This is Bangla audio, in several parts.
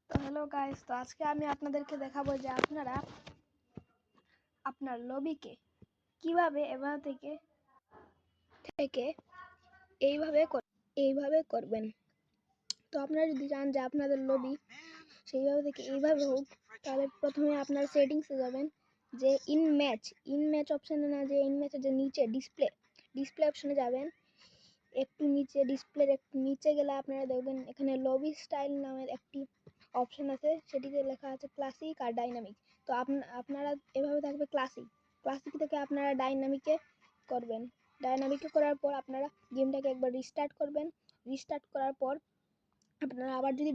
তো হ্যালো গাইস, তো আজকে আমি আপনাদেরকে দেখাবো যে আপনারা আপনার লবিকে কিভাবে এভাবে থেকে এইভাবে করবেন। তো আপনারা যদি চান যে আপনাদের লবি সেইভাবে থেকে এইভাবে হোক, তাহলে প্রথমে আপনার সেটিংসে যাবেন, যে ইন ম্যাচ অপশানে না, যে ইন ম্যাচের যে নিচে ডিসপ্লে অপশানে যাবেন। একটু নিচে ডিসপ্লের একটু নিচে গেলে আপনারা দেখবেন এখানে লবি স্টাইল নামের একটি অপশান আছে, সেটিতে লেখা আছে ক্লাসিক আর ডাইনামিক। তো আপনারা এভাবে থাকবে ক্লাসিক থেকে আপনারা ডাইনামিকে করবেন। ডাইনামিকে করার পর আপনারা গেমটাকে একবার রিস্টার্ট করবেন। রিস্টার্ট করার পর আপনারা আবার যদি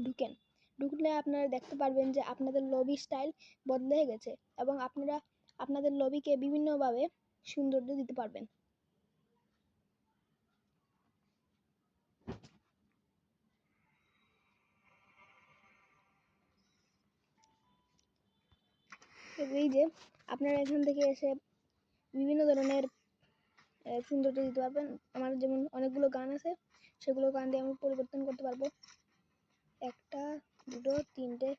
ঢুকলে আপনারা দেখতে পারবেন যে আপনাদের লবি স্টাইল বদলে গেছে, এবং আপনারা আপনাদের লবিকে বিভিন্নভাবে সৌন্দর্য দিতে পারবেন। এই যে আপনারা এখান থেকে এসে বিভিন্ন ধরনের সৌন্দর্য দিতে পারবেন। আমার যেমন অনেকগুলো গান আছে, সেগুলো গান দিয়ে আমি পরিবর্তন করতে পারবো, একটা দুটো তিনটে,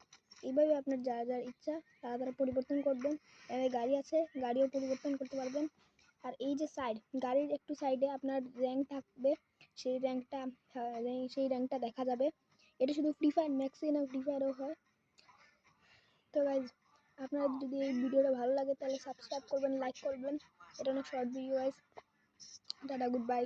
এইভাবে আপনার যা যার ইচ্ছা তারা পরিবর্তন করবেন। এখানে গাড়ি আছে, গাড়িও পরিবর্তন করতে পারবেন। আর এই যে গাড়ির একটু সাইডে আপনার র্যাঙ্ক থাকবে, সেই র্যাঙ্কটা দেখা যাবে। এটা শুধু ফ্রি ফায়ার ম্যাক্সে না, ফ্রি ফায়ারও হয়। তো গাইজ, আপনার যদি এই ভিডিওটা ভালো লাগে তাহলে সাবস্ক্রাইব করবেন, লাইক করবেন। এটা অনেক short video guys. Tata, good bye.